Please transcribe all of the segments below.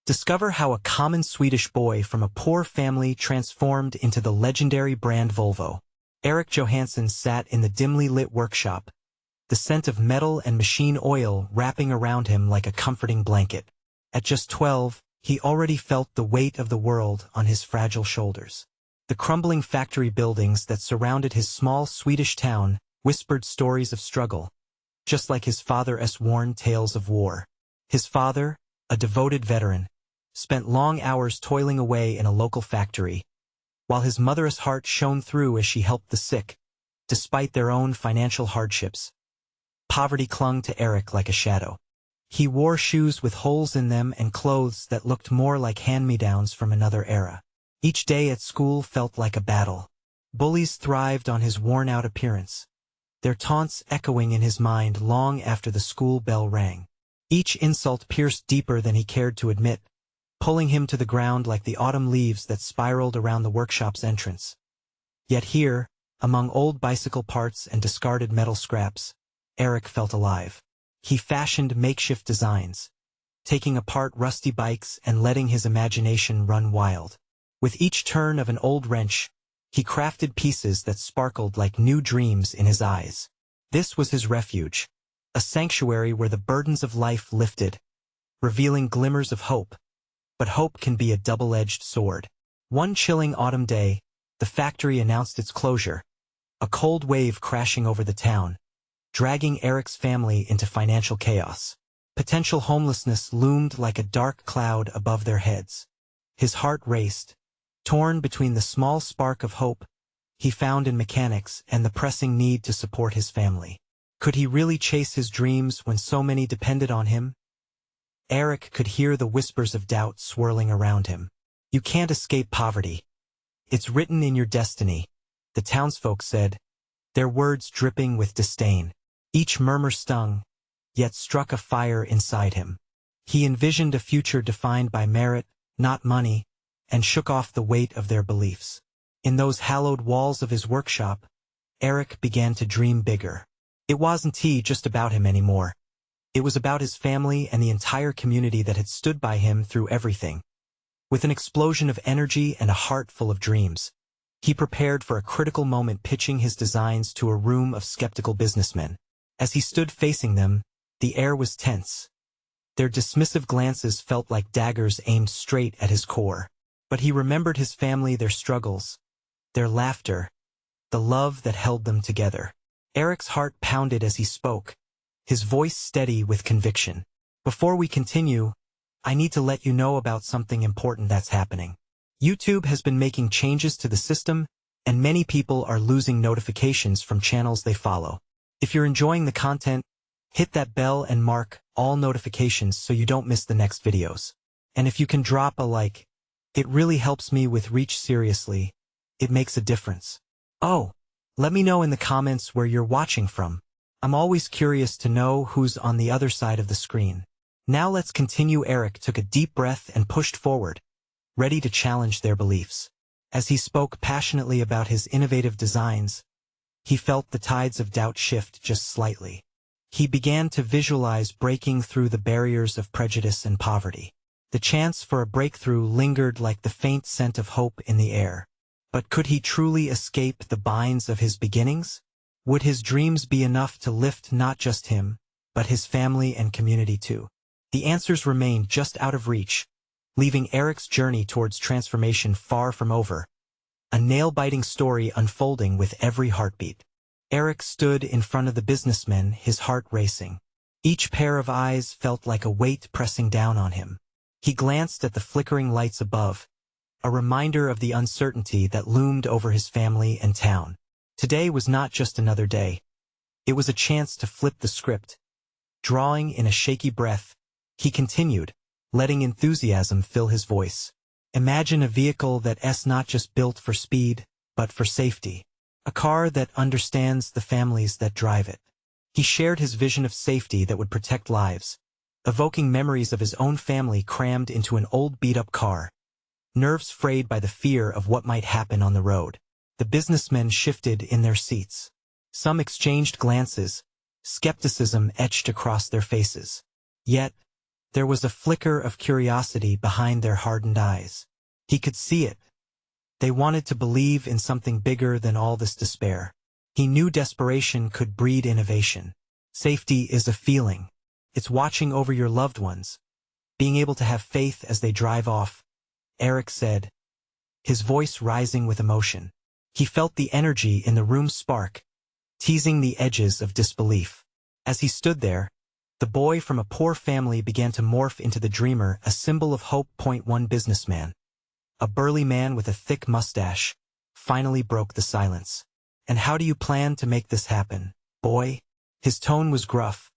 Discover how a common Swedish boy from a poor family transformed into the legendary brand Volvo. Erik Johansson sat in the dimly lit workshop, the scent of metal and machine oil wrapping around him like a comforting blanket. At just 12, he already felt the weight of the world on his fragile shoulders. The crumbling factory buildings that surrounded his small Swedish town whispered stories of struggle, just like his father's worn tales of war. His father, a devoted veteran, spent long hours toiling away in a local factory, while his mother's heart shone through as she helped the sick, despite their own financial hardships. Poverty clung to Erik like a shadow. He wore shoes with holes in them and clothes that looked more like hand-me-downs from another era. Each day at school felt like a battle. Bullies thrived on his worn-out appearance, their taunts echoing in his mind long after the school bell rang. Each insult pierced deeper than he cared to admit, pulling him to the ground like the autumn leaves that spiraled around the workshop's entrance. Yet here, among old bicycle parts and discarded metal scraps, Erik felt alive. He fashioned makeshift designs, taking apart rusty bikes and letting his imagination run wild. With each turn of an old wrench, he crafted pieces that sparkled like new dreams in his eyes. This was his refuge, a sanctuary where the burdens of life lifted, revealing glimmers of hope. But hope can be a double-edged sword. One chilling autumn day, the factory announced its closure, a cold wave crashing over the town, dragging Erik's family into financial chaos. Potential homelessness loomed like a dark cloud above their heads. His heart raced, torn between the small spark of hope he found in mechanics and the pressing need to support his family. Could he really chase his dreams when so many depended on him? Erik could hear the whispers of doubt swirling around him. You can't escape poverty. It's written in your destiny, the townsfolk said, their words dripping with disdain. Each murmur stung, yet struck a fire inside him. He envisioned a future defined by merit, not money, and shook off the weight of their beliefs. In those hallowed walls of his workshop, Erik began to dream bigger. It wasn't just about him anymore. It was about his family and the entire community that had stood by him through everything. With an explosion of energy and a heart full of dreams, he prepared for a critical moment, pitching his designs to a room of skeptical businessmen. As he stood facing them, the air was tense. Their dismissive glances felt like daggers aimed straight at his core. But he remembered his family, their struggles, their laughter, the love that held them together. Erik's heart pounded as he spoke, his voice steady with conviction. Before we continue, I need to let you know about something important that's happening. YouTube has been making changes to the system, and many people are losing notifications from channels they follow. If you're enjoying the content, hit that bell and mark all notifications so you don't miss the next videos. And if you can drop a like, it really helps me with reach. Seriously, it makes a difference. Oh, let me know in the comments where you're watching from. I'm always curious to know who's on the other side of the screen. Now let's continue. Erik took a deep breath and pushed forward, ready to challenge their beliefs. As he spoke passionately about his innovative designs, he felt the tides of doubt shift just slightly. He began to visualize breaking through the barriers of prejudice and poverty. The chance for a breakthrough lingered like the faint scent of hope in the air. But could he truly escape the binds of his beginnings? Would his dreams be enough to lift not just him, but his family and community too? The answers remained just out of reach, leaving Erik's journey towards transformation far from over, a nail-biting story unfolding with every heartbeat. Erik stood in front of the businessmen, his heart racing. Each pair of eyes felt like a weight pressing down on him. He glanced at the flickering lights above, a reminder of the uncertainty that loomed over his family and town. Today was not just another day. It was a chance to flip the script. Drawing in a shaky breath, he continued, letting enthusiasm fill his voice. Imagine a vehicle that's not just built for speed, but for safety. A car that understands the families that drive it. He shared his vision of safety that would protect lives, evoking memories of his own family crammed into an old beat-up car, nerves frayed by the fear of what might happen on the road. The businessmen shifted in their seats. Some exchanged glances, skepticism etched across their faces. Yet, There was a flicker of curiosity behind their hardened eyes. He could see it. They wanted to believe in something bigger than all this despair. He knew desperation could breed innovation. Safety is a feeling. It's watching over your loved ones, being able to have faith as they drive off, Erik said, his voice rising with emotion. He felt the energy in the room spark, teasing the edges of disbelief. As he stood there, the boy from a poor family began to morph into the dreamer, a symbol of hope. One businessman, a burly man with a thick mustache, finally broke the silence. And how do you plan to make this happen, boy? His tone was gruff,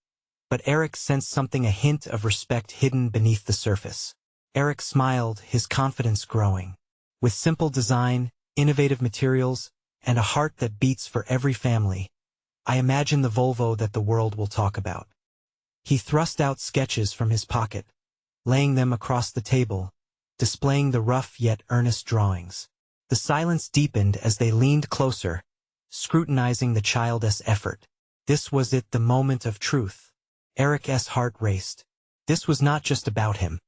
but Erik sensed something, a hint of respect hidden beneath the surface. Erik smiled, his confidence growing. With simple design, innovative materials, and a heart that beats for every family, I imagine the Volvo that the world will talk about. He thrust out sketches from his pocket, laying them across the table, displaying the rough yet earnest drawings. The silence deepened as they leaned closer, scrutinizing the child's effort. This was it, the moment of truth. Erik's heart raced. This was not just about him.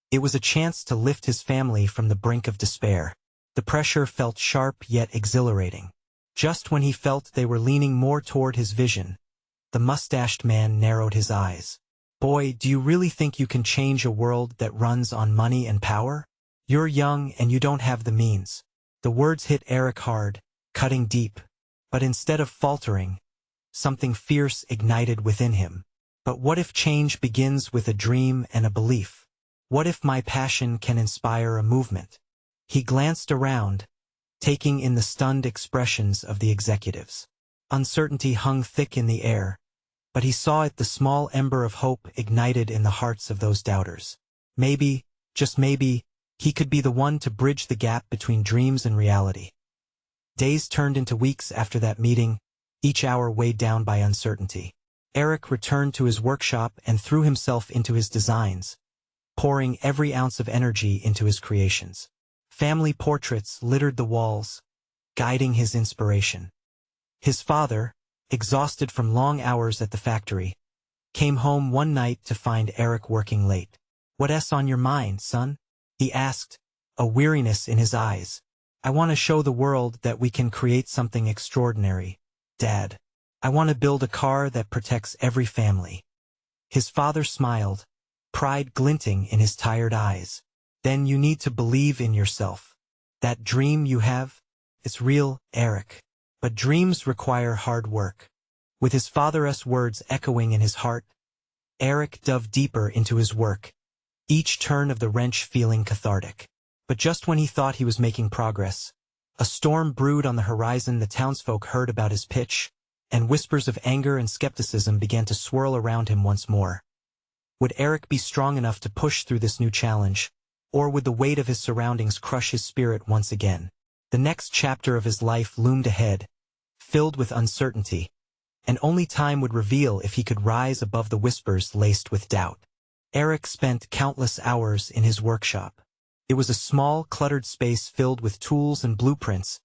It was a chance to lift his family from the brink of despair. The pressure felt sharp yet exhilarating. Just when he felt they were leaning more toward his vision, the mustached man narrowed his eyes. Boy, do you really think you can change a world that runs on money and power? You're young and you don't have the means. The words hit Erik hard, cutting deep. But instead of faltering, something fierce ignited within him. But what if change begins with a dream and a belief? What if my passion can inspire a movement? He glanced around, taking in the stunned expressions of the executives. Uncertainty hung thick in the air, but he saw it, the small ember of hope ignited in the hearts of those doubters. Maybe, just maybe, he could be the one to bridge the gap between dreams and reality. Days turned into weeks after that meeting, each hour weighed down by uncertainty. Erik returned to his workshop and threw himself into his designs, pouring every ounce of energy into his creations. Family portraits littered the walls, guiding his inspiration. His father, exhausted from long hours at the factory, came home one night to find Erik working late. "What's on your mind, son?" he asked, a weariness in his eyes. "I want to show the world that we can create something extraordinary, Dad. I want to build a car that protects every family." His father smiled, pride glinting in his tired eyes. "Then you need to believe in yourself. That dream you have, it's real, Erik. But dreams require hard work." With his father's words echoing in his heart, Erik dove deeper into his work, each turn of the wrench feeling cathartic. But just when he thought he was making progress, a storm brewed on the horizon. The townsfolk heard about his pitch, and whispers of anger and skepticism began to swirl around him once more. Would Erik be strong enough to push through this new challenge, or would the weight of his surroundings crush his spirit once again? The next chapter of his life loomed ahead, filled with uncertainty, and only time would reveal if he could rise above the whispers laced with doubt. Erik spent countless hours in his workshop. It was a small, cluttered space filled with tools and blueprints,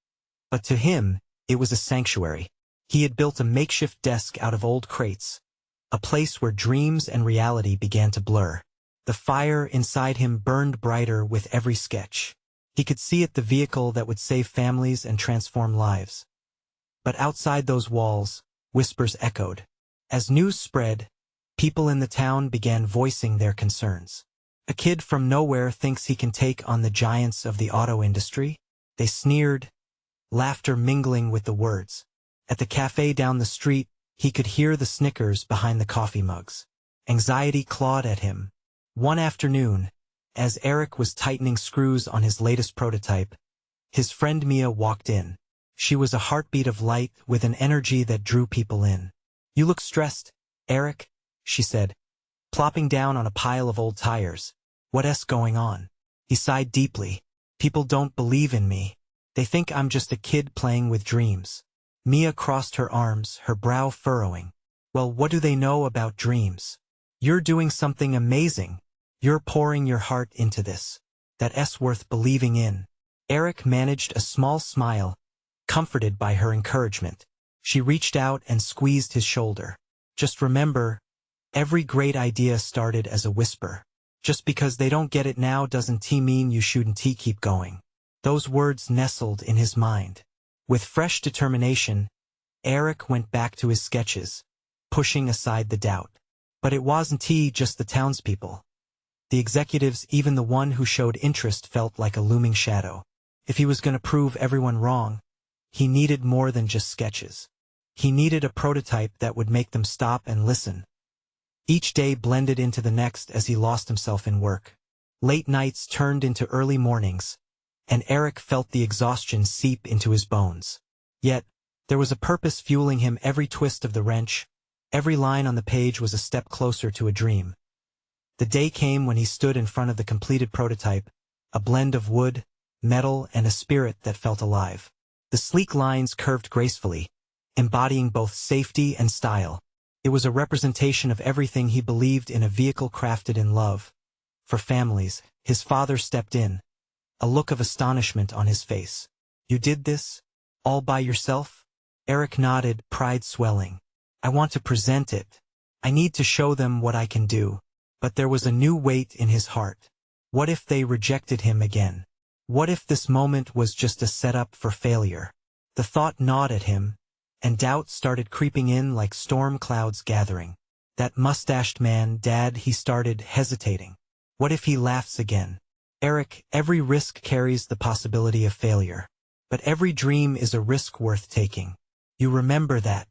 but to him, it was a sanctuary. He had built a makeshift desk out of old crates, a place where dreams and reality began to blur. The fire inside him burned brighter with every sketch. He could see it, the vehicle that would save families and transform lives. But outside those walls, whispers echoed. As news spread, people in the town began voicing their concerns. "A kid from nowhere thinks he can take on the giants of the auto industry?" They sneered, laughter mingling with the words. At the cafe down the street, he could hear the snickers behind the coffee mugs. Anxiety clawed at him. One afternoon, as Erik was tightening screws on his latest prototype, his friend Mia walked in. She was a heartbeat of light with an energy that drew people in. "You look stressed, Erik," she said, plopping down on a pile of old tires. "What's going on?" He sighed deeply. "People don't believe in me. They think I'm just a kid playing with dreams." Mia crossed her arms, her brow furrowing. "Well, what do they know about dreams? You're doing something amazing. You're pouring your heart into this. That's worth believing in." Erik managed a small smile, comforted by her encouragement. She reached out and squeezed his shoulder. "Just remember, Every great idea started as a whisper. Just because they don't get it now doesn't mean you shouldn't keep going. Those words nestled in his mind. With fresh determination, Erik went back to his sketches, pushing aside the doubt. But it wasn't just the townspeople. The executives, even the one who showed interest, felt like a looming shadow. If he was going to prove everyone wrong, he needed more than just sketches. He needed a prototype that would make them stop and listen. Each day blended into the next as he lost himself in work. Late nights turned into early mornings, and Erik felt the exhaustion seep into his bones. Yet, there was a purpose fueling him. Every twist of the wrench, every line on the page was a step closer to a dream. The day came when he stood in front of the completed prototype, a blend of wood, metal, and a spirit that felt alive. The sleek lines curved gracefully, embodying both safety and style. It was a representation of everything he believed in: a vehicle crafted in love. For families, his father stepped in, a look of astonishment on his face. "You did this? All by yourself?" Erik nodded, pride swelling. "I want to present it. I need to show them what I can do." But there was a new weight in his heart. What if they rejected him again? What if this moment was just a setup for failure? The thought gnawed at him, and doubt started creeping in like storm clouds gathering. "That mustached man, Dad," he started, hesitating. "What if he laughs again?" "Erik, every risk carries the possibility of failure. But every dream is a risk worth taking. You remember that."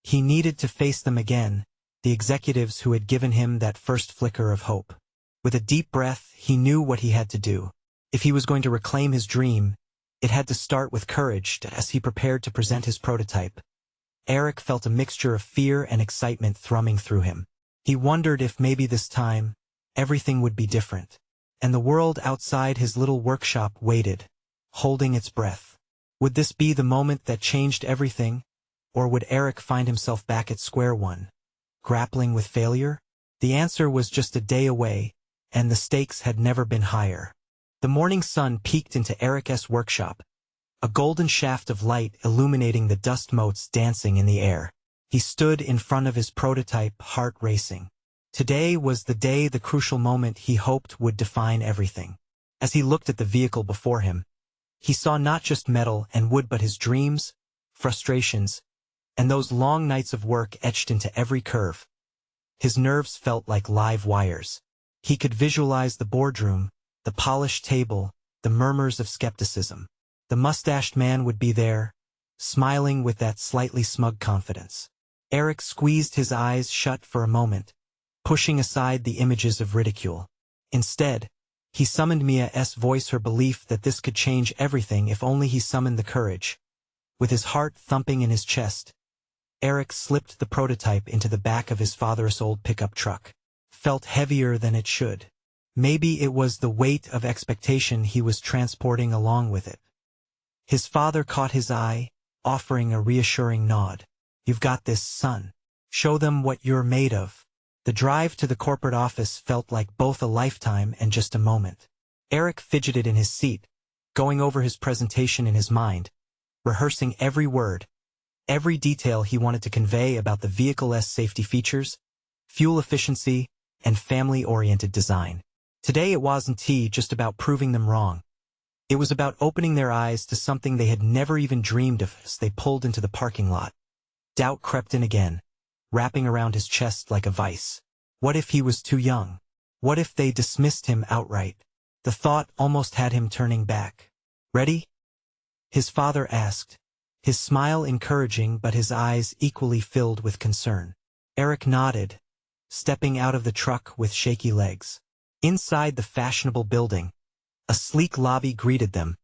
He needed to face them again, the executives who had given him that first flicker of hope. With a deep breath, he knew what he had to do. If he was going to reclaim his dream, it had to start with courage. As he prepared to present his prototype, Erik felt a mixture of fear and excitement thrumming through him. He wondered if maybe this time, everything would be different. And the world outside his little workshop waited, holding its breath. Would this be the moment that changed everything? Or would Erik find himself back at square one, grappling with failure? The answer was just a day away, and the stakes had never been higher. The morning sun peeked into Erik's workshop, a golden shaft of light illuminating the dust motes dancing in the air. He stood in front of his prototype, heart racing. Today was the day, the crucial moment he hoped would define everything. As he looked at the vehicle before him, he saw not just metal and wood but his dreams, frustrations, and those long nights of work etched into every curve. His nerves felt like live wires. He could visualize the boardroom, the polished table, the murmurs of skepticism. The mustached man would be there, smiling with that slightly smug confidence. Erik squeezed his eyes shut for a moment, pushing aside the images of ridicule. Instead, he summoned Mia's voice, her belief that this could change everything if only he summoned the courage. With his heart thumping in his chest, Erik slipped the prototype into the back of his father's old pickup truck. Felt heavier than it should. Maybe it was the weight of expectation he was transporting along with it. His father caught his eye, offering a reassuring nod. "You've got this, son. Show them what you're made of." The drive to the corporate office felt like both a lifetime and just a moment. Erik fidgeted in his seat, going over his presentation in his mind, rehearsing every word, every detail he wanted to convey about the vehicle's safety features, fuel efficiency, and family-oriented design. Today it wasn't just about proving them wrong. It was about opening their eyes to something they had never even dreamed of. As they pulled into the parking lot, doubt crept in again, wrapping around his chest like a vice. What if he was too young? What if they dismissed him outright? The thought almost had him turning back. "Ready?" his father asked, his smile encouraging but his eyes equally filled with concern. Erik nodded, stepping out of the truck with shaky legs. Inside the fashionable building, a sleek lobby greeted them,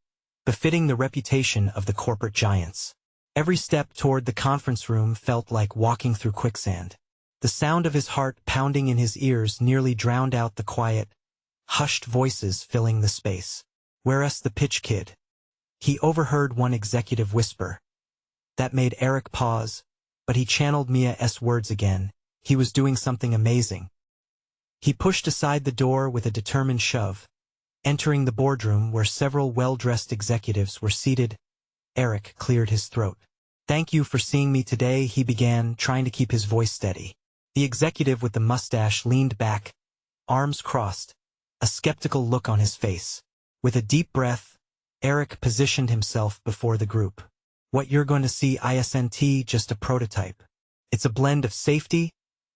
befitting the reputation of the corporate giants. Every step toward the conference room felt like walking through quicksand. The sound of his heart pounding in his ears nearly drowned out the quiet, hushed voices filling the space. "Where's the pitch kid?" He overheard one executive whisper. That made Erik pause, but he channeled Mia's words again. He was doing something amazing. He pushed aside the door with a determined shove, entering the boardroom where several well-dressed executives were seated. Erik cleared his throat. "Thank you for seeing me today," he began, trying to keep his voice steady. The executive with the mustache leaned back, arms crossed, a skeptical look on his face. With a deep breath, Erik positioned himself before the group. What you're going to see isn't just a prototype. It's a blend of safety,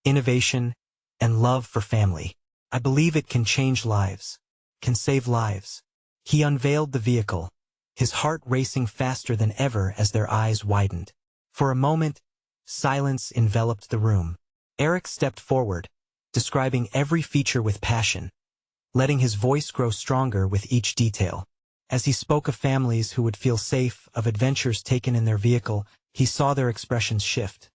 innovation, and love for family. I believe it can change lives, can save lives. He unveiled the vehicle, his heart racing faster than ever as their eyes widened. For a moment, silence enveloped the room. Erik stepped forward, describing every feature with passion, letting his voice grow stronger with each detail. As he spoke of families who would feel safe, of adventures taken in their vehicle, he saw their expressions shift.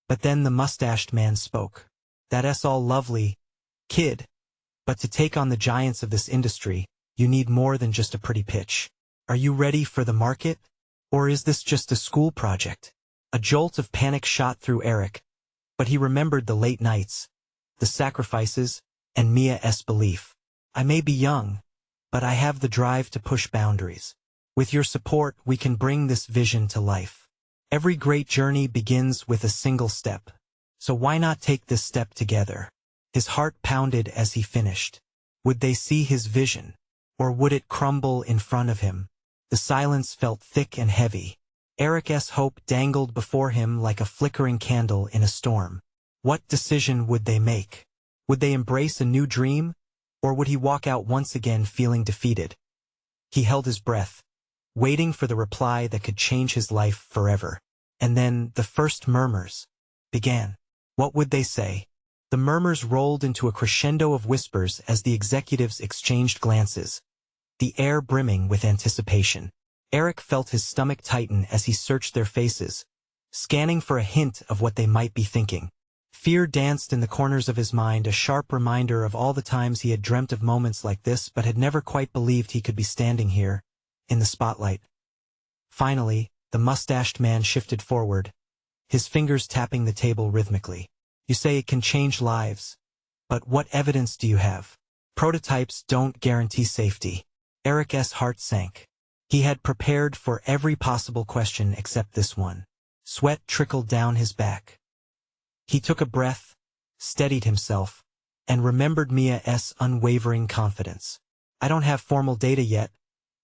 But then the mustached man spoke. That's all lovely, kid. But to take on the giants of this industry, you need more than just a pretty pitch. Are you ready for the market? Or is this just a school project? A jolt of panic shot through Erik, but he remembered the late nights, the sacrifices, and Mia's belief. I may be young, but I have the drive to push boundaries. With your support, we can bring this vision to life. Every great journey begins with a single step. So why not take this step together? His heart pounded as he finished. Would they see his vision? Or would it crumble in front of him? The silence felt thick and heavy. Erik's hope dangled before him like a flickering candle in a storm. What decision would they make? Would they embrace a new dream? Or would he walk out once again feeling defeated? He held his breath, waiting for the reply that could change his life forever. And then the first murmurs began. What would they say? The murmurs rolled into a crescendo of whispers as the executives exchanged glances, the air brimming with anticipation. Erik felt his stomach tighten as he searched their faces, scanning for a hint of what they might be thinking. Fear danced in the corners of his mind, a sharp reminder of all the times he had dreamt of moments like this but had never quite believed he could be standing here, in the spotlight. Finally, the mustached man shifted forward, his fingers tapping the table rhythmically. You say it can change lives, but what evidence do you have? Prototypes don't guarantee safety. Erik's heart sank. He had prepared for every possible question except this one. Sweat trickled down his back. He took a breath, steadied himself, and remembered Mia's unwavering confidence. I don't have formal data yet,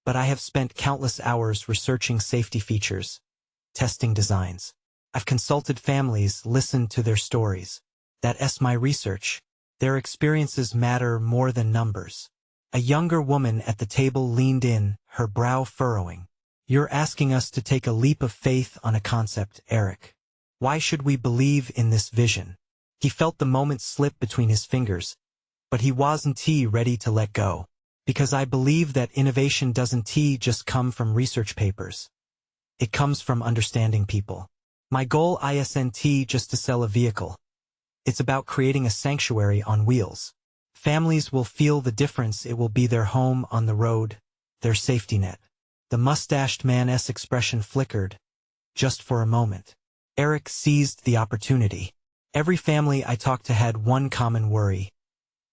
but I have spent countless hours researching safety features, testing designs. I've consulted families, listened to their stories. That's my research. Their experiences matter more than numbers. A younger woman at the table leaned in, her brow furrowing. You're asking us to take a leap of faith on a concept, Erik. Why should we believe in this vision? He felt the moment slip between his fingers, but he wasn't ready to let go. Because I believe that innovation doesn't just come from research papers. It comes from understanding people. My goal isn't just to sell a vehicle. It's about creating a sanctuary on wheels. Families will feel the difference. It will be their home on the road, their safety net. The mustached man's expression flickered, just for a moment. Erik seized the opportunity. Every family I talked to had one common worry: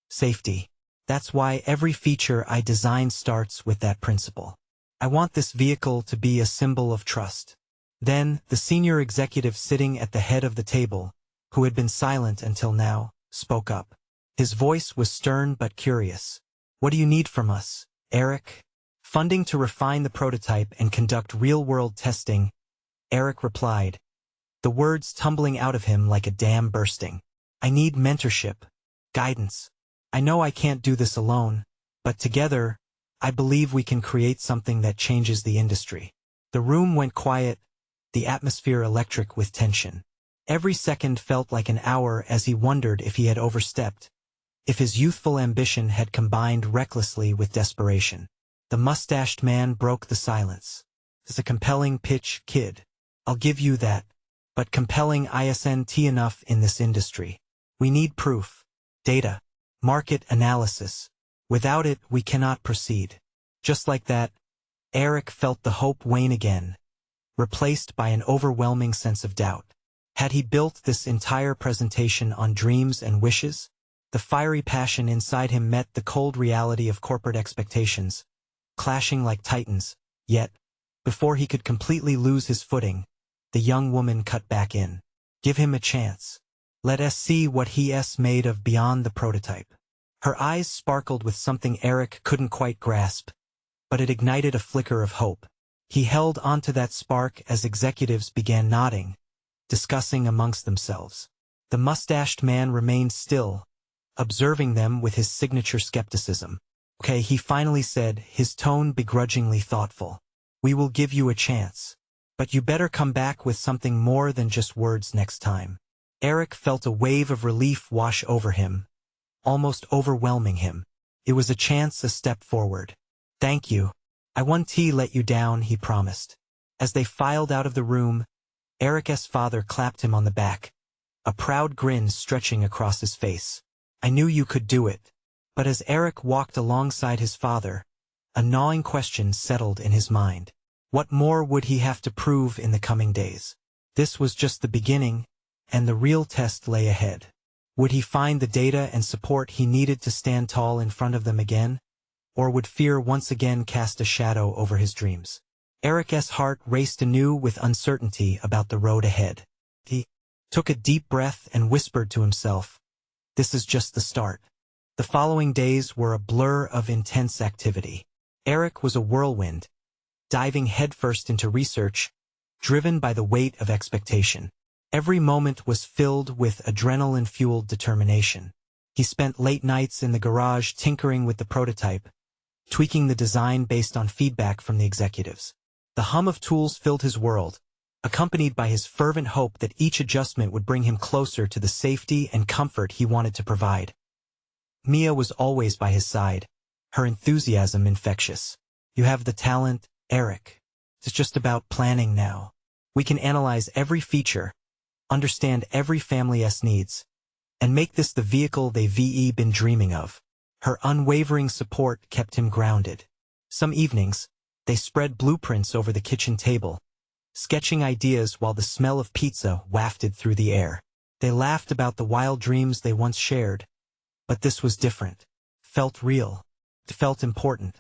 safety. That's why every feature I design starts with that principle. I want this vehicle to be a symbol of trust. Then, the senior executive sitting at the head of the table, who had been silent until now, spoke up. His voice was stern but curious. What do you need from us, Erik? Funding to refine the prototype and conduct real-world testing, Erik replied, the words tumbling out of him like a dam bursting. I need mentorship, guidance. I know I can't do this alone, but together, I believe we can create something that changes the industry. The room went quiet, the atmosphere electric with tension. Every second felt like an hour as he wondered if he had overstepped, if his youthful ambition had combined recklessly with desperation. The mustached man broke the silence. It's a compelling pitch, kid. I'll give you that. But compelling isn't enough in this industry. We need proof, data, market analysis. Without it, we cannot proceed. Just like that, Erik felt the hope wane again, replaced by an overwhelming sense of doubt. Had he built this entire presentation on dreams and wishes? The fiery passion inside him met the cold reality of corporate expectations, clashing like titans. Yet, before he could completely lose his footing, the young woman cut back in. Give him a chance. Let us see what he is made of beyond the prototype. Her eyes sparkled with something Erik couldn't quite grasp, but it ignited a flicker of hope. He held onto that spark as executives began nodding, discussing amongst themselves. The mustached man remained still, observing them with his signature skepticism. Okay, he finally said, his tone begrudgingly thoughtful. We will give you a chance. But you better come back with something more than just words next time. Erik felt a wave of relief wash over him, almost overwhelming him. It was a chance, a step forward. Thank you. I won't let you down, he promised. As they filed out of the room, Erik's father clapped him on the back, a proud grin stretching across his face. I knew you could do it. But as Erik walked alongside his father, a gnawing question settled in his mind. What more would he have to prove in the coming days? This was just the beginning, and the real test lay ahead. Would he find the data and support he needed to stand tall in front of them again? Or would fear once again cast a shadow over his dreams? Erik's heart raced anew with uncertainty about the road ahead. He took a deep breath and whispered to himself, this is just the start. The following days were a blur of intense activity. Erik was a whirlwind, diving headfirst into research, driven by the weight of expectation. Every moment was filled with adrenaline-fueled determination. He spent late nights in the garage tinkering with the prototype, tweaking the design based on feedback from the executives. The hum of tools filled his world, accompanied by his fervent hope that each adjustment would bring him closer to the safety and comfort he wanted to provide. Mia was always by his side, her enthusiasm infectious. You have the talent, Erik. It's just about planning now. We can analyze every feature, understand every family's needs, and make this the vehicle they've been dreaming of. Her unwavering support kept him grounded. Some evenings, they spread blueprints over the kitchen table, sketching ideas while the smell of pizza wafted through the air. They laughed about the wild dreams they once shared, but this was different. Felt real. Felt important.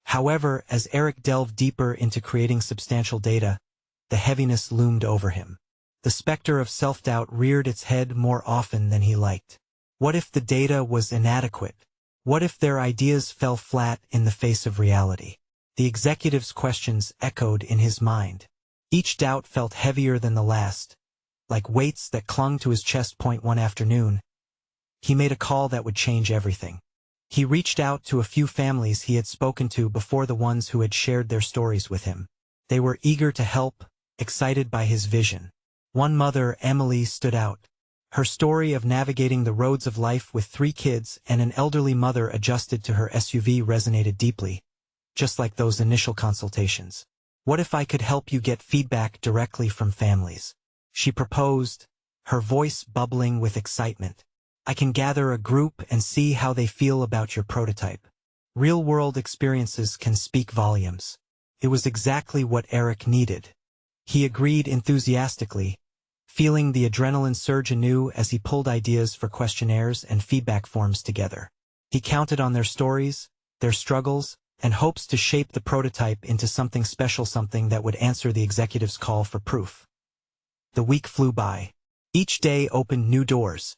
However, as Erik delved deeper into creating substantial data, the heaviness loomed over him. The specter of self-doubt reared its head more often than he liked. What if the data was inadequate? What if their ideas fell flat in the face of reality? The executive's questions echoed in his mind. Each doubt felt heavier than the last, like weights that clung to his chest. One afternoon, he made a call that would change everything. He reached out to a few families he had spoken to before, the ones who had shared their stories with him. They were eager to help, excited by his vision. One mother, Emily, stood out. Her story of navigating the roads of life with 3 kids and an elderly mother adjusted to her SUV resonated deeply, just like those initial consultations. What if I could help you get feedback directly from families? She proposed, her voice bubbling with excitement. I can gather a group and see how they feel about your prototype. Real-world experiences can speak volumes. It was exactly what Erik needed. He agreed enthusiastically, feeling the adrenaline surge anew as he pulled ideas for questionnaires and feedback forms together. He counted on their stories, their struggles, and hopes to shape the prototype into something special, something that would answer the executive's call for proof. The week flew by. Each day opened new doors.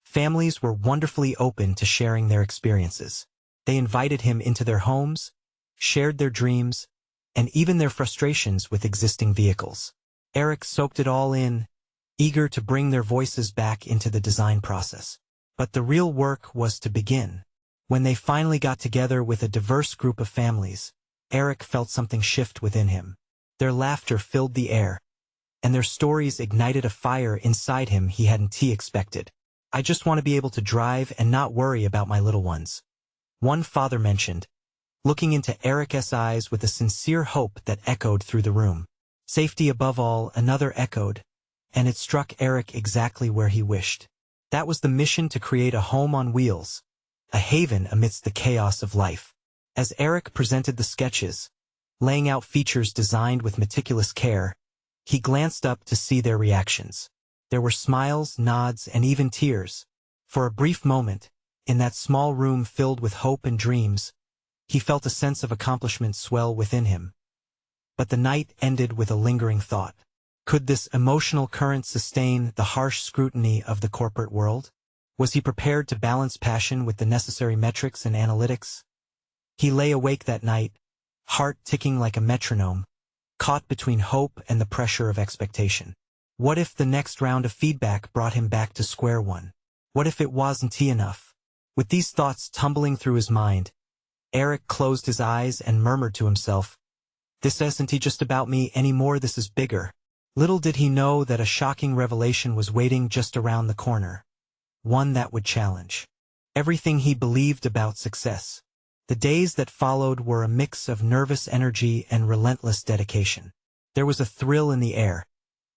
Families were wonderfully open to sharing their experiences. They invited him into their homes, shared their dreams, and even their frustrations with existing vehicles. Erik soaked it all in, eager to bring their voices back into the design process. But the real work was to begin. When they finally got together with a diverse group of families, Erik felt something shift within him. Their laughter filled the air, and their stories ignited a fire inside him he hadn't expected. I just want to be able to drive and not worry about my little ones, one father mentioned, looking into Erik's eyes with a sincere hope that echoed through the room. Safety above all, another echoed, and it struck Erik exactly where he wished. That was the mission, to create a home on wheels, a haven amidst the chaos of life. As Erik presented the sketches, laying out features designed with meticulous care, he glanced up to see their reactions. There were smiles, nods, and even tears. For a brief moment, in that small room filled with hope and dreams, he felt a sense of accomplishment swell within him. But the night ended with a lingering thought. Could this emotional current sustain the harsh scrutiny of the corporate world? Was he prepared to balance passion with the necessary metrics and analytics? He lay awake that night, heart ticking like a metronome, caught between hope and the pressure of expectation. What if the next round of feedback brought him back to square one? What if it wasn't enough? With these thoughts tumbling through his mind, Erik closed his eyes and murmured to himself, "This isn't just about me anymore, this is bigger." Little did he know that a shocking revelation was waiting just around the corner. One that would challenge everything he believed about success. The days that followed were a mix of nervous energy and relentless dedication. There was a thrill in the air,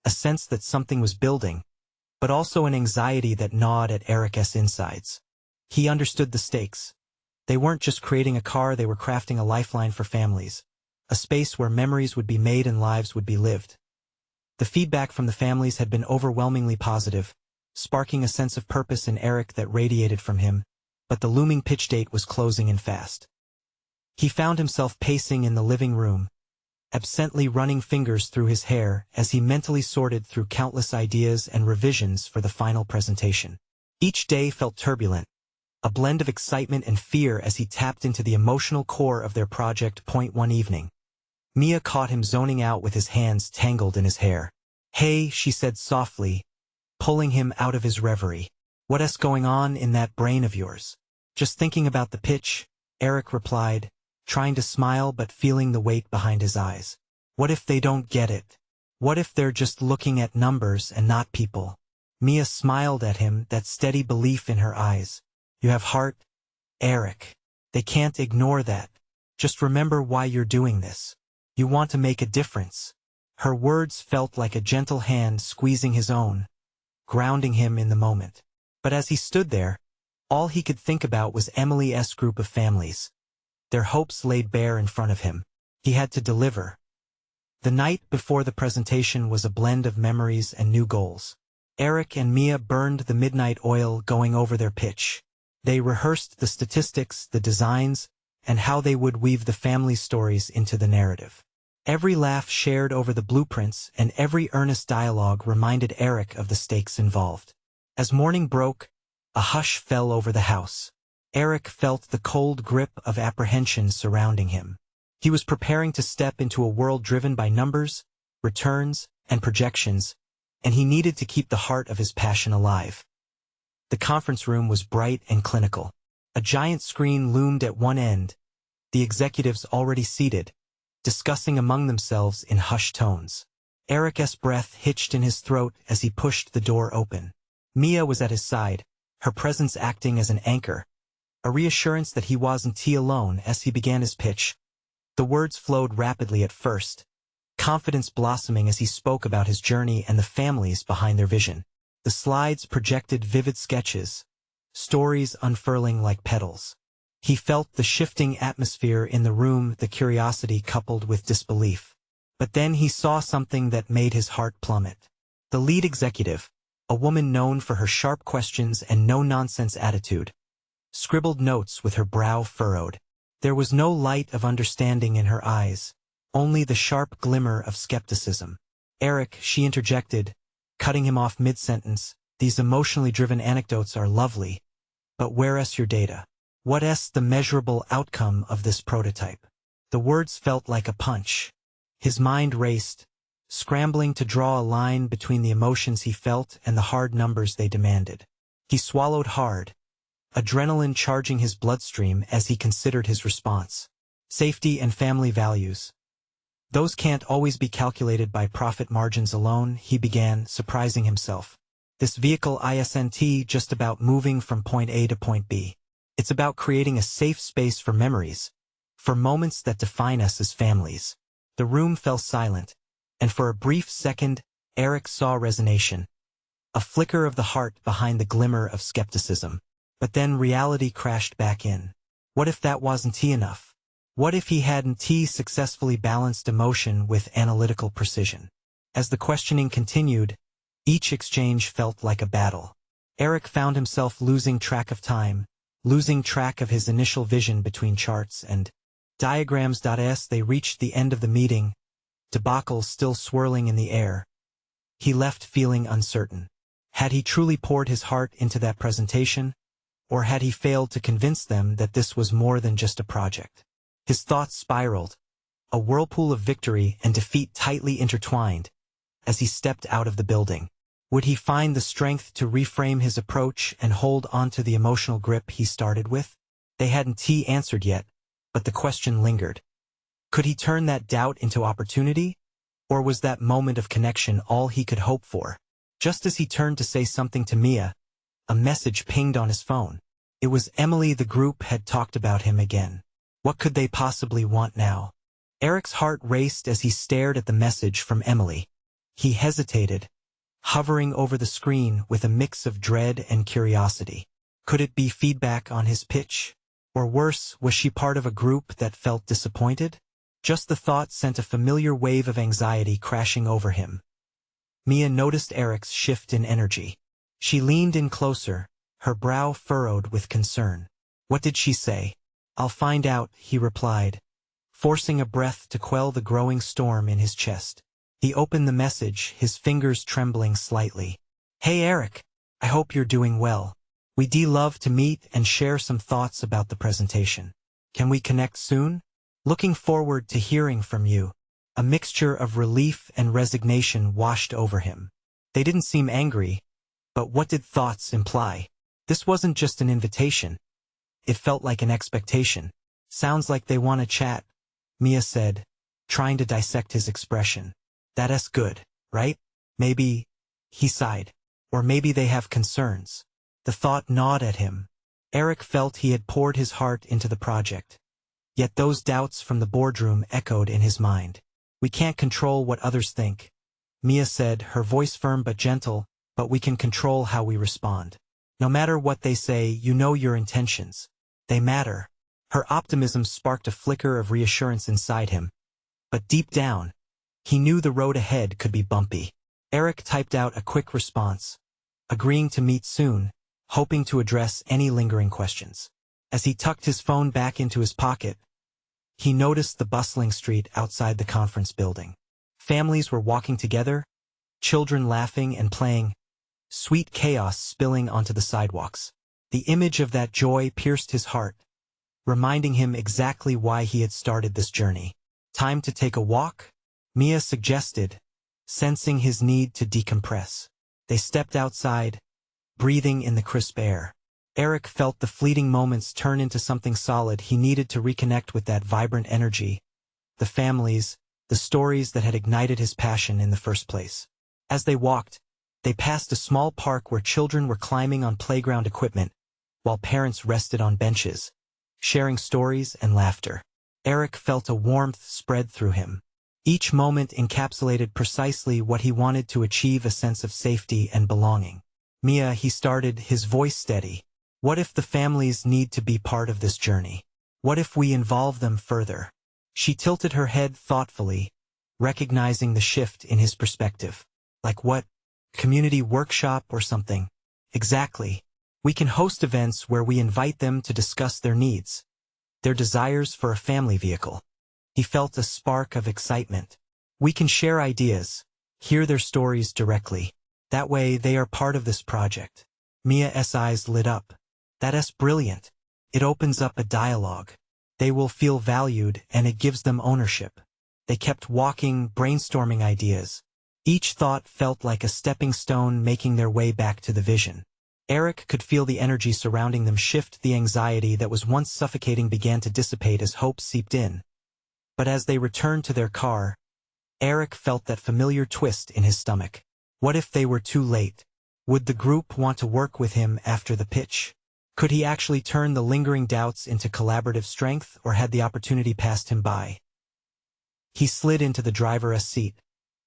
a sense that something was building, but also an anxiety that gnawed at Erik's insides. He understood the stakes. They weren't just creating a car, they were crafting a lifeline for families, a space where memories would be made and lives would be lived. The feedback from the families had been overwhelmingly positive, sparking a sense of purpose in Erik that radiated from him, but the looming pitch date was closing in fast. He found himself pacing in the living room, absently running fingers through his hair as he mentally sorted through countless ideas and revisions for the final presentation. Each day felt turbulent, a blend of excitement and fear as he tapped into the emotional core of their project. One evening, Mia caught him zoning out with his hands tangled in his hair. "Hey," she said softly, pulling him out of his reverie. "What's going on in that brain of yours?" "Just thinking about the pitch," Erik replied, trying to smile but feeling the weight behind his eyes. "What if they don't get it? What if they're just looking at numbers and not people?" Mia smiled at him, that steady belief in her eyes. "You have heart, Erik. They can't ignore that. Just remember why you're doing this. You want to make a difference." Her words felt like a gentle hand squeezing his own, grounding him in the moment. But as he stood there, all he could think about was Emily's group of families. Their hopes laid bare in front of him. He had to deliver. The night before the presentation was a blend of memories and new goals. Erik and Mia burned the midnight oil going over their pitch. They rehearsed the statistics, the designs, and how they would weave the family stories into the narrative. Every laugh shared over the blueprints and every earnest dialogue reminded Erik of the stakes involved. As morning broke, a hush fell over the house. Erik felt the cold grip of apprehension surrounding him. He was preparing to step into a world driven by numbers, returns, and projections, and he needed to keep the heart of his passion alive. The conference room was bright and clinical. A giant screen loomed at one end, the executives already seated, discussing among themselves in hushed tones. Erik's breath hitched in his throat as he pushed the door open. Mia was at his side, her presence acting as an anchor, a reassurance that he wasn't alone. As he began his pitch, the words flowed rapidly at first, confidence blossoming as he spoke about his journey and the families behind their vision. The slides projected vivid sketches, stories unfurling like petals. He felt the shifting atmosphere in the room, the curiosity coupled with disbelief. But then he saw something that made his heart plummet. The lead executive, a woman known for her sharp questions and no-nonsense attitude, scribbled notes with her brow furrowed. There was no light of understanding in her eyes, only the sharp glimmer of skepticism. "Erik," she interjected, cutting him off mid-sentence, "these emotionally driven anecdotes are lovely, but where's your data? What's the measurable outcome of this prototype?" The words felt like a punch. His mind raced, scrambling to draw a line between the emotions he felt and the hard numbers they demanded. He swallowed hard, adrenaline charging his bloodstream as he considered his response. Safety and family values. Those can't always be calculated by profit margins alone, he began, surprising himself. This vehicle isn't just about moving from point A to point B. It's about creating a safe space for memories, for moments that define us as families. The room fell silent, and for a brief second, Erik saw resignation, a flicker of the heart behind the glimmer of skepticism. But then reality crashed back in. What if that wasn't enough? What if he hadn't successfully balanced emotion with analytical precision? As the questioning continued, each exchange felt like a battle. Erik found himself losing track of time, losing track of his initial vision between charts and diagrams. As they reached the end of the meeting, debacle still swirling in the air, He left feeling uncertain. Had he truly poured his heart into that presentation, or had he failed to convince them that this was more than just a project? His thoughts spiraled, a whirlpool of victory and defeat tightly intertwined, as he stepped out of the building. Would he find the strength to reframe his approach and hold onto the emotional grip he started with? They hadn't answered yet, but the question lingered. Could he turn that doubt into opportunity? Or was that moment of connection all he could hope for? Just as he turned to say something to Mia, a message pinged on his phone. It was Emily. The group had talked about him again. What could they possibly want now? Erik's heart raced as he stared at the message from Emily. He hesitated, hovering over the screen with a mix of dread and curiosity. Could it be feedback on his pitch? Or worse, was she part of a group that felt disappointed? Just the thought sent a familiar wave of anxiety crashing over him. Mia noticed Erik's shift in energy. She leaned in closer, her brow furrowed with concern. What did she say? I'll find out, he replied, forcing a breath to quell the growing storm in his chest. He opened the message, his fingers trembling slightly. Hey Erik, I hope you're doing well. We'd love to meet and share some thoughts about the presentation. Can we connect soon? Looking forward to hearing from you. A mixture of relief and resignation washed over him. They didn't seem angry, but what did thoughts imply? This wasn't just an invitation. It felt like an expectation. Sounds like they want to chat, Mia said, trying to dissect his expression. That's good, right? Maybe, he sighed. Or maybe they have concerns. The thought gnawed at him. Erik felt he had poured his heart into the project. Yet those doubts from the boardroom echoed in his mind. We can't control what others think, Mia said, her voice firm but gentle, but we can control how we respond. No matter what they say, you know your intentions. They matter. Her optimism sparked a flicker of reassurance inside him. But deep down, he knew the road ahead could be bumpy. Erik typed out a quick response, agreeing to meet soon, hoping to address any lingering questions. As he tucked his phone back into his pocket, he noticed the bustling street outside the conference building. Families were walking together, children laughing and playing, sweet chaos spilling onto the sidewalks. The image of that joy pierced his heart, reminding him exactly why he had started this journey. Time to take a walk? Mia suggested, sensing his need to decompress. They stepped outside, breathing in the crisp air. Erik felt the fleeting moments turn into something solid. He needed to reconnect with that vibrant energy, the families, the stories that had ignited his passion in the first place. As they walked, they passed a small park where children were climbing on playground equipment, while parents rested on benches, sharing stories and laughter. Erik felt a warmth spread through him. Each moment encapsulated precisely what he wanted to achieve, a sense of safety and belonging. Mia, he started, his voice steady. What if the families need to be part of this journey? What if we involve them further? She tilted her head thoughtfully, recognizing the shift in his perspective. Like what? Community workshop or something? Exactly. We can host events where we invite them to discuss their needs, their desires for a family vehicle. He felt a spark of excitement. We can share ideas, hear their stories directly. That way they are part of this project. Mia's eyes lit up. That's brilliant. It opens up a dialogue. They will feel valued and it gives them ownership. They kept walking, brainstorming ideas. Each thought felt like a stepping stone, making their way back to the vision. Erik could feel the energy surrounding them shift. The anxiety that was once suffocating began to dissipate as hope seeped in. But as they returned to their car, Erik felt that familiar twist in his stomach. What if they were too late? Would the group want to work with him after the pitch? Could he actually turn the lingering doubts into collaborative strength, or had the opportunity passed him by? He slid into the driver's seat,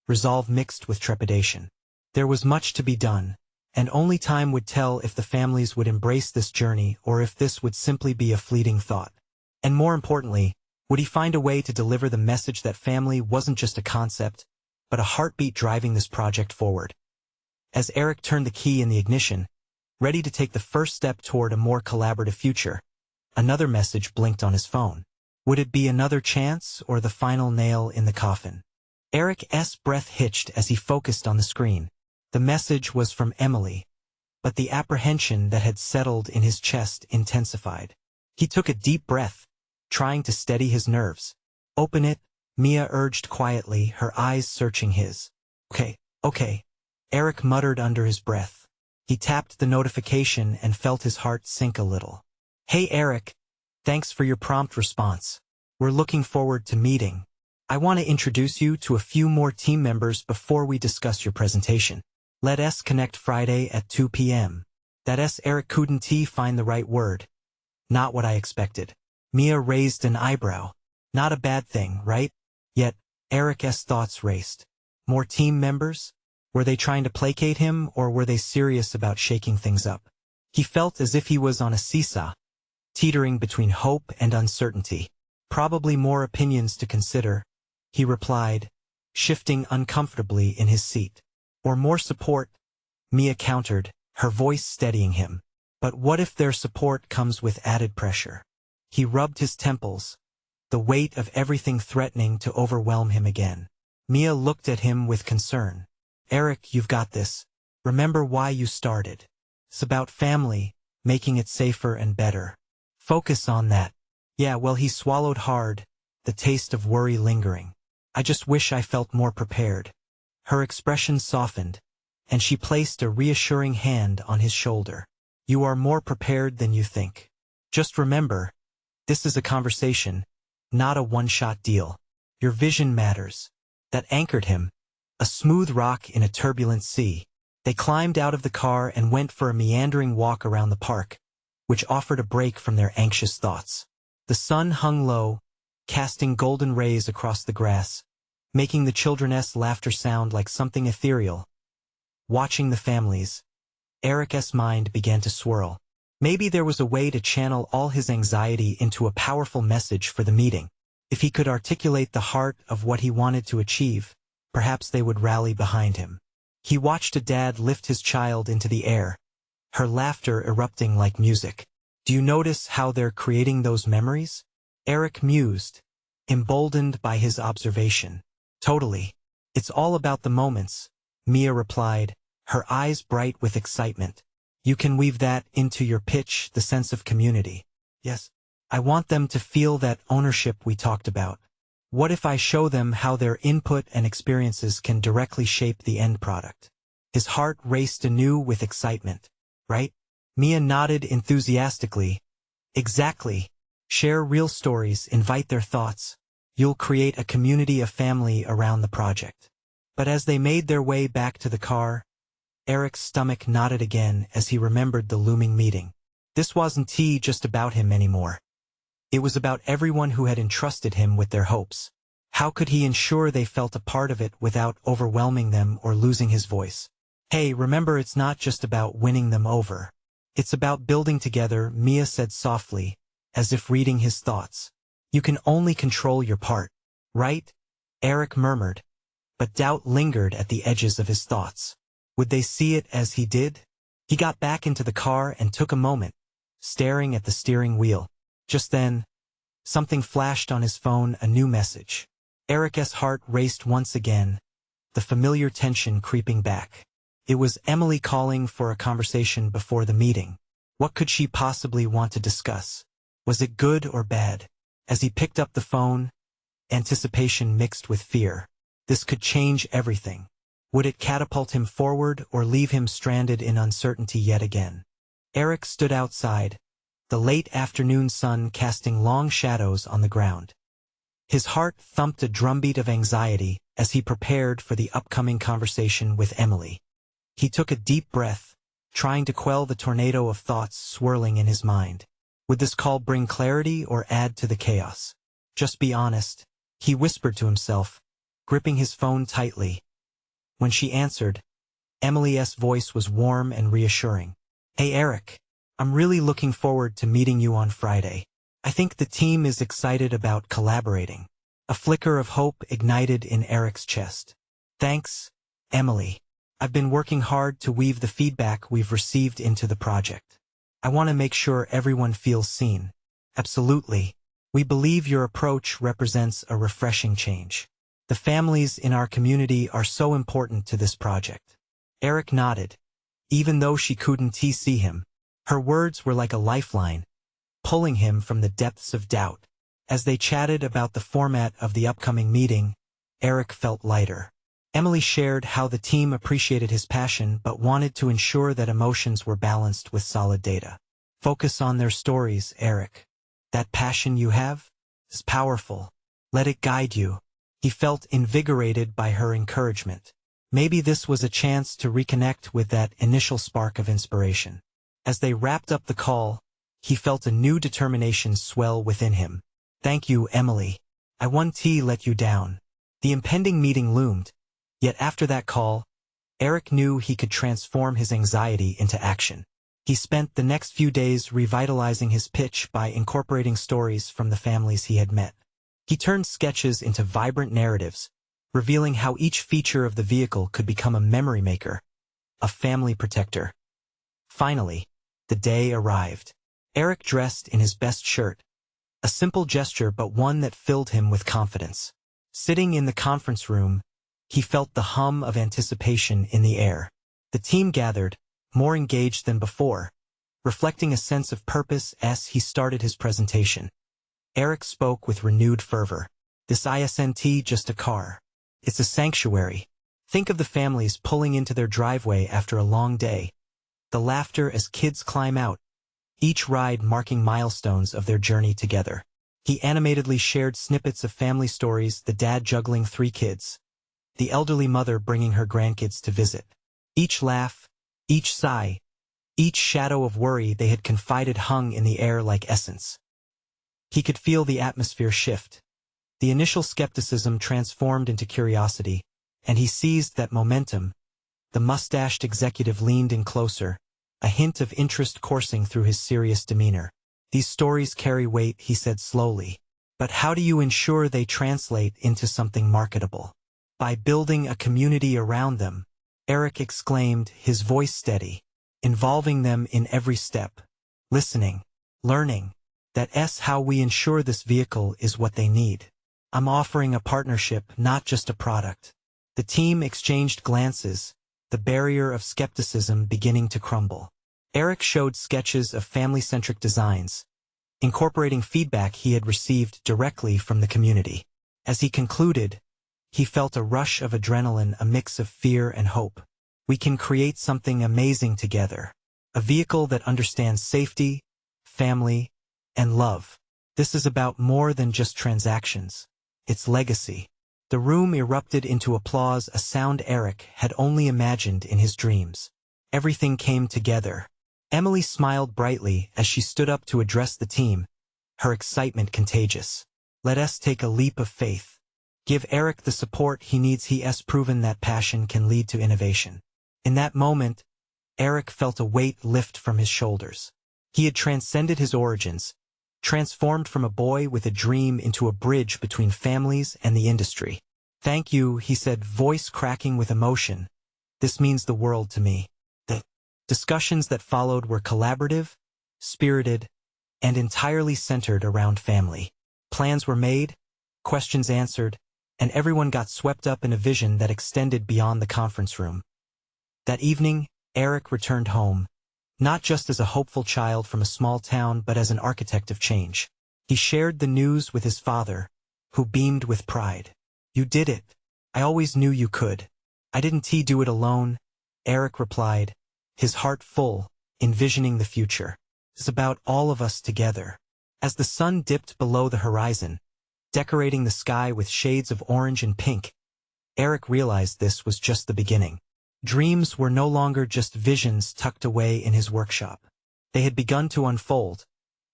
resolve mixed with trepidation. There was much to be done, and only time would tell if the families would embrace this journey or if this would simply be a fleeting thought. And more importantly, would he find a way to deliver the message that family wasn't just a concept, but a heartbeat driving this project forward? As Erik turned the key in the ignition, ready to take the first step toward a more collaborative future, another message blinked on his phone. Would it be another chance or the final nail in the coffin? Eric's breath hitched as he focused on the screen. The message was from Emily, but the apprehension that had settled in his chest intensified. He took a deep breath, trying to steady his nerves. "Open it," Mia urged quietly, her eyes searching his. Okay, Erik muttered under his breath. He tapped the notification and felt his heart sink a little. "Hey Erik, thanks for your prompt response. We're looking forward to meeting. I want to introduce you to a few more team members before we discuss your presentation. Let's connect Friday at 2 p.m. That's Erik couldn't find the right word. Not what I expected. Mia raised an eyebrow. Not a bad thing, right? Yet, Erik's thoughts raced. More team members? Were they trying to placate him, or were they serious about shaking things up? He felt as if he was on a seesaw, teetering between hope and uncertainty. Probably more opinions to consider, he replied, shifting uncomfortably in his seat. Or more support, Mia countered, her voice steadying him. But what if their support comes with added pressure? He rubbed his temples, the weight of everything threatening to overwhelm him again. Mia looked at him with concern. Erik, you've got this. Remember why you started. It's about family, making it safer and better. Focus on that. Yeah, well, he swallowed hard, the taste of worry lingering. I just wish I felt more prepared. Her expression softened, and she placed a reassuring hand on his shoulder. You are more prepared than you think. Just remember, this is a conversation, not a one-shot deal. Your vision matters. That anchored him, a smooth rock in a turbulent sea. They climbed out of the car and went for a meandering walk around the park, which offered a break from their anxious thoughts. The sun hung low, casting golden rays across the grass, making the children's laughter sound like something ethereal. Watching the families, Erik's mind began to swirl. Maybe there was a way to channel all his anxiety into a powerful message for the meeting. If he could articulate the heart of what he wanted to achieve, perhaps they would rally behind him. He watched a dad lift his child into the air, her laughter erupting like music. Do you notice how they're creating those memories? Erik mused, emboldened by his observation. Totally. It's all about the moments, Mia replied, her eyes bright with excitement. You can weave that into your pitch, the sense of community. Yes. I want them to feel that ownership we talked about. What if I show them how their input and experiences can directly shape the end product? His heart raced anew with excitement. Right? Mia nodded enthusiastically. Exactly. Share real stories, invite their thoughts. You'll create a community of family around the project. But as they made their way back to the car, Erik's stomach knotted again as he remembered the looming meeting. This wasn't just about him anymore. It was about everyone who had entrusted him with their hopes. How could he ensure they felt a part of it without overwhelming them or losing his voice? Hey, remember, it's not just about winning them over. It's about building together, Mia said softly, as if reading his thoughts. You can only control your part, right? Erik murmured, but doubt lingered at the edges of his thoughts. Would they see it as he did? He got back into the car and took a moment, staring at the steering wheel. Just then, something flashed on his phone, a new message. Erik's heart raced once again, the familiar tension creeping back. It was Emily calling for a conversation before the meeting. What could she possibly want to discuss? Was it good or bad? As he picked up the phone, anticipation mixed with fear. This could change everything. Would it catapult him forward or leave him stranded in uncertainty yet again? Erik stood outside, the late afternoon sun casting long shadows on the ground. His heart thumped a drumbeat of anxiety as he prepared for the upcoming conversation with Emily. He took a deep breath, trying to quell the tornado of thoughts swirling in his mind. Would this call bring clarity or add to the chaos? Just be honest, he whispered to himself, gripping his phone tightly. When she answered, Emily's voice was warm and reassuring. Hey Erik, I'm really looking forward to meeting you on Friday. I think the team is excited about collaborating. A flicker of hope ignited in Erik's chest. Thanks, Emily. I've been working hard to weave the feedback we've received into the project. I want to make sure everyone feels seen. Absolutely. We believe your approach represents a refreshing change. The families in our community are so important to this project. Erik nodded. Even though she couldn't see him, her words were like a lifeline, pulling him from the depths of doubt. As they chatted about the format of the upcoming meeting, Erik felt lighter. Emily shared how the team appreciated his passion but wanted to ensure that emotions were balanced with solid data. Focus on their stories, Erik. That passion you have is powerful. Let it guide you. He felt invigorated by her encouragement. Maybe this was a chance to reconnect with that initial spark of inspiration. As they wrapped up the call, he felt a new determination swell within him. Thank you, Emily. I won't let you down. The impending meeting loomed. Yet after that call, Erik knew he could transform his anxiety into action. He spent the next few days revitalizing his pitch by incorporating stories from the families he had met. He turned sketches into vibrant narratives, revealing how each feature of the vehicle could become a memory maker, a family protector. Finally, the day arrived. Erik dressed in his best shirt, a simple gesture but one that filled him with confidence. Sitting in the conference room, he felt the hum of anticipation in the air. The team gathered, more engaged than before, reflecting a sense of purpose as he started his presentation. Erik spoke with renewed fervor. This isn't just a car. It's a sanctuary. Think of the families pulling into their driveway after a long day. The laughter as kids climb out, each ride marking milestones of their journey together. He animatedly shared snippets of family stories, the dad juggling 3 kids, the elderly mother bringing her grandkids to visit. Each laugh, each sigh, each shadow of worry they had confided hung in the air like essence. He could feel the atmosphere shift. The initial skepticism transformed into curiosity, and he seized that momentum. The mustached executive leaned in closer, a hint of interest coursing through his serious demeanor. These stories carry weight, he said slowly. But how do you ensure they translate into something marketable? By building a community around them, Erik exclaimed, his voice steady, involving them in every step. Listening, learning. That's how we ensure this vehicle is what they need. I'm offering a partnership, not just a product. The team exchanged glances, the barrier of skepticism beginning to crumble. Erik showed sketches of family-centric designs, incorporating feedback he had received directly from the community. As he concluded, he felt a rush of adrenaline, a mix of fear and hope. We can create something amazing together. A vehicle that understands safety, family, and love. This is about more than just transactions. It's legacy. The room erupted into applause, a sound Erik had only imagined in his dreams. Everything came together. Emily smiled brightly as she stood up to address the team, her excitement contagious. Let us take a leap of faith. Give Erik the support he needs. He has proven that passion can lead to innovation. In that moment, Erik felt a weight lift from his shoulders. He had transcended his origins, transformed from a boy with a dream into a bridge between families and the industry. Thank you, he said, voice cracking with emotion. This means the world to me. The discussions that followed were collaborative, spirited, and entirely centered around family. Plans were made, questions answered, and everyone got swept up in a vision that extended beyond the conference room. That evening, Erik returned home, not just as a hopeful child from a small town but as an architect of change. He shared the news with his father, who beamed with pride. You did it. I always knew you could. I didn't do it alone, Erik replied, his heart full, envisioning the future. It's about all of us together. As the sun dipped below the horizon, decorating the sky with shades of orange and pink, Erik realized this was just the beginning. Dreams were no longer just visions tucked away in his workshop. They had begun to unfold,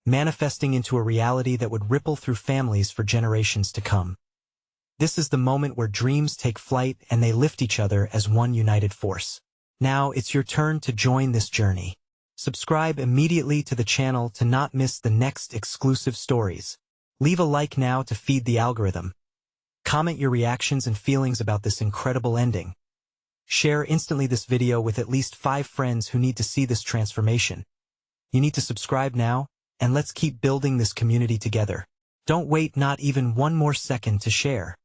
manifesting into a reality that would ripple through families for generations to come. This is the moment where dreams take flight and they lift each other as one united force. Now it's your turn to join this journey. Subscribe immediately to the channel to not miss the next exclusive stories. Leave a like now to feed the algorithm. Comment your reactions and feelings about this incredible ending. Share instantly this video with at least 5 friends who need to see this transformation. You need to subscribe now, and let's keep building this community together. Don't wait not even one more second to share.